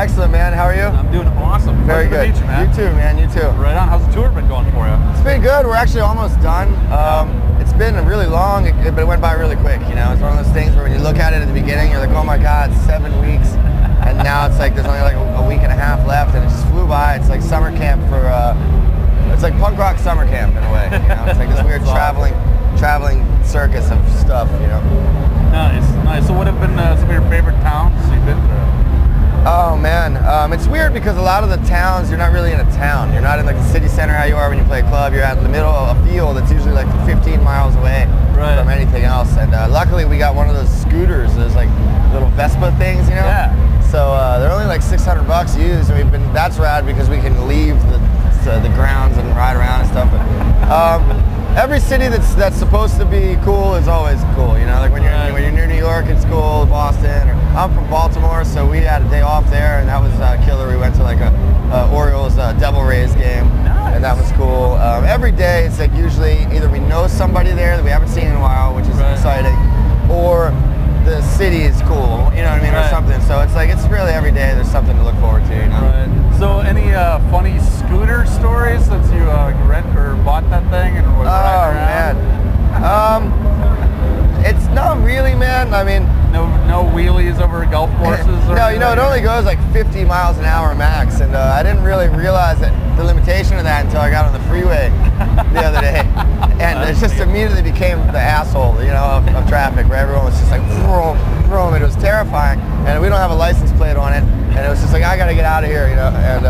Excellent, man. How are you? I'm doing awesome. Very good. To meet you, man. You too, man. You too. Right on. How's the tour been going for you? It's been good. We're actually almost done. It's been really long, but it went by really quick. You know, it's one of those things where when you look at it at the beginning, you're like, oh my God, 7 weeks. And now it's like there's only like a week and a half left, and it just flew by. It's like summer camp for, it's like punk rock summer camp in a way. You know, it's like this weird traveling circus of stuff. You know. Nice, nice. So what have been some of your favorite towns you've been through? Oh man, it's weird because a lot of the towns, you're not really in a town. You're not in like the city center how you are when you play a club. You're out in the middle of a field that's usually like 15 miles away from anything else. And luckily we got one of those scooters, those like little Vespa things, you know? Yeah. So they're only like $600 used, and that's rad because we can leave the grounds and ride around and stuff. But, every city that's supposed to be cool is always cool, you know. Like when you're near New York, it's cool. Boston. I'm from Baltimore, so we had a day off there, and that was killer. We went to like a Orioles Devil Rays game, and that was cool. Every day, it's like usually either we know somebody there that we haven't seen in a while, which is exciting, or the city is cool, you know what I mean, or something. So it's like it's really every day there's something to look forward to, you know. Right. So any funny scooter stories since you rent or bought that thing and was riding around? Man, it's not really, man. I mean, no wheelies over golf courses. Or no, you know, it only goes like 50 miles an hour max, and I didn't really realize that the limitation of that until I got on the freeway the other day, and it just immediately became the asshole, you know, of traffic, where everyone was just like, vroom, vroom. It was terrifying, and we don't have a license plate on it, and it was just like, I gotta get out of here, you know, and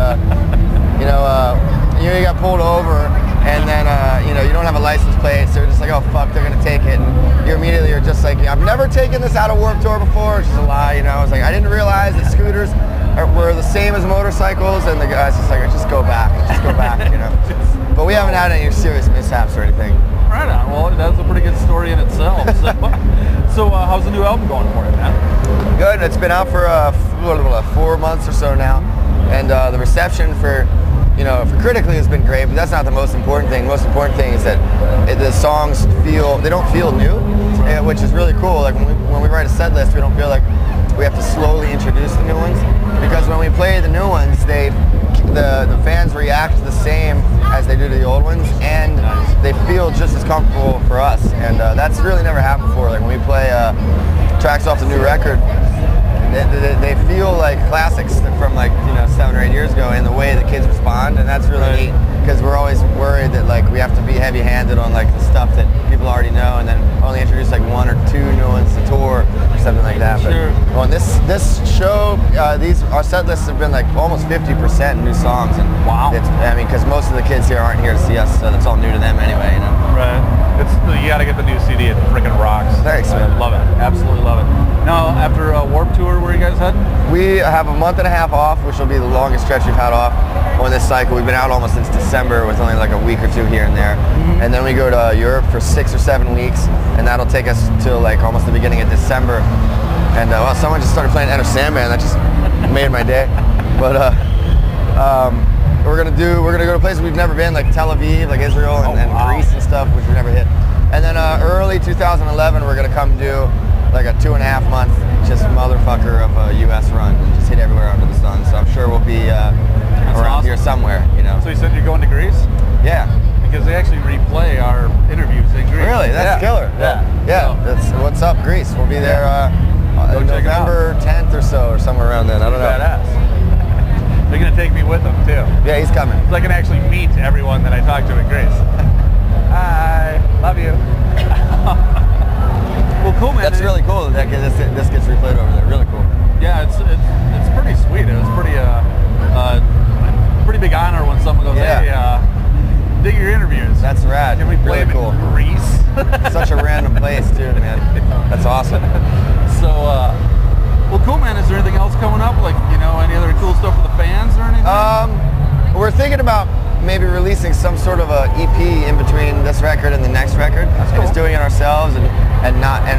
you got pulled over, and then you know, you don't have a license plate, so you're just like, oh fuck, they're gonna take it, and you're just like, I've never taken this out of Warped Tour before, which is a lie, you know. I was like, I didn't realize that scooters were the same as motorcycles, and the guy's just like, just go back, you know. But we haven't had any serious mishaps or anything. Right on. Well, that's a pretty good story in itself. So how's the new album going for you, man? Good. It's been out for 4 months or so now, and the reception for critically has been great. But that's not the most important thing. The most important thing is that the songs don't feel new, which is really cool. Like when we write a set list, we don't feel like we have to slowly introduce the new ones, because when we play the new ones, the fans react the same as they do to the old ones, and they feel just as comfortable for us, and that's really never happened before. Like when we play tracks off the new record, they feel like classics from like 7 or 8 years ago in the way the kids respond, and that's really neat, because we're always worried that like we have to be heavy-handed on like the stuff that people already know, and then only introduce like 1 or 2 new ones to tour or something like that. Sure. But on this show, our set lists have been like almost 50% new songs, and wow. Because most of the kids here aren't here to see us, so that's all new to them anyway, you know. Right. You got to get the new CD. It freaking rocks. Thanks, man. I love it. Absolutely love it. Now, after a Warped Tour, where are you guys heading? We have a month and a half off, which will be the longest stretch we've had off on this cycle. We've been out almost since December, with only like a week or 2 here and there. And then we go to Europe for 6 or 7 weeks, and that'll take us till like almost the beginning of December. And well, someone just started playing Enter Sandman. That just made my day. But we're gonna go to places we've never been, like Tel Aviv, like Israel, and Greece and stuff, which we've never hit. And then early 2011, we're gonna come do like a 2.5 month just motherfucker of a U.S. run, and just hit everywhere under the sun. So I'm sure we'll be around here somewhere, you know. So you said you're going to Greece? Yeah. Because they actually replay our interviews in Greece. Really? That's killer. Yeah. That's what's up, Greece. We'll be there November 10th or so, or somewhere around then. I don't know. Badass. They're going to take me with them, too. Yeah, he's coming. So I can actually meet everyone that I talk to in Greece. Hi. Love you. Well, cool, man. That's really cool that this gets replayed over there. Really cool. Yeah, it's pretty sweet. It was pretty big honor when someone goes, hey, dig your interviews. That's rad. Can we play really them in Greece? Such a random place, too, man. That's awesome. So, well, cool, man. Is there anything else coming up? Like, any other cool stuff for the fans or anything? We're thinking about maybe releasing some sort of a EP in between this record and the next record. That's cool. Just doing it ourselves and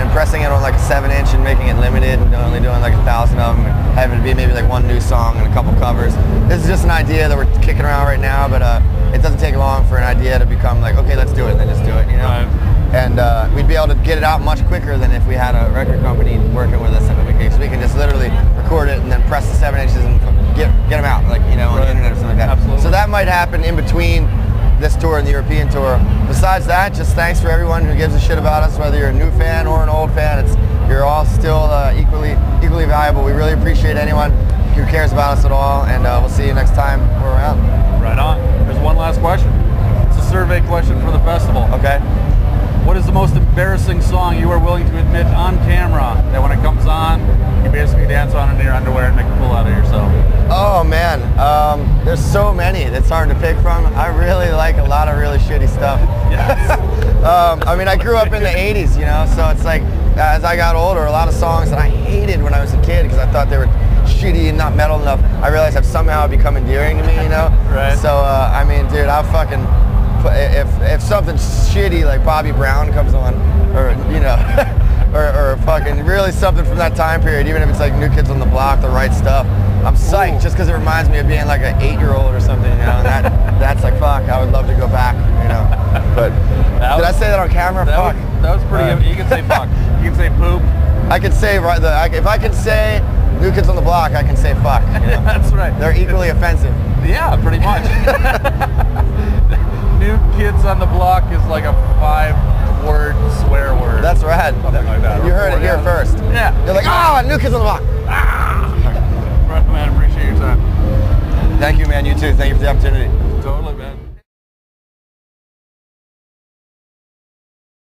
impressing it on like a 7-inch and making it limited, and only doing like 1,000 of them, and having it be maybe like 1 new song and a couple covers. This is just an idea that we're kicking around right now, but it doesn't take long for an idea to become like, okay, let's do it, and then just do it, you know. Right. And we'd be able to get it out much quicker than if we had a record company working with us, because we can just literally record it and then press the 7 inches and get them out, like, you know, on the internet or something like that. Absolutely. So that might happen in between this tour and the European tour. Besides that, just thanks for everyone who gives a shit about us, whether you're a new fan or an old fan. You're all still equally valuable. We really appreciate anyone who cares about us at all, and we'll see you next time we're around. Right on. There's one last question. It's a survey question for the festival. Okay. What is the most embarrassing song you are willing to admit on camera that when it comes on, you basically dance on in your underwear and make a fool out of yourself? Oh man, there's so many that's hard to pick from. I really like a lot of really shitty stuff. Yes. I mean, I grew up in the 80s, you know, so it's like, as I got older, a lot of songs that I hated when I was a kid because I thought they were shitty and not metal enough, I realized have somehow become endearing to me, you know? Right. So, I mean, dude, I'll fucking, if something shitty like Bobby Brown comes on, or, you know, or fucking really something from that time period, even if it's like New Kids on the Block, The Right Stuff, I'm psyched just because it reminds me of being like an 8-year-old or something, you know, and that's like, fuck, I would love to go back, you know. But did I say that on camera? Fuck. That was pretty good. You can say fuck. You can say poop. I can say, if I can say New Kids on the Block, I can say fuck. You know? That's right. They're equally offensive. Yeah, pretty much. New Kids on the Block is like a 5-word swear word. That's right. Something like that. You heard it here first. Yeah. You're like, New Kids on the Block. Right, man, appreciate your time. Thank you, man. You too. Thank you for the opportunity. Totally, man.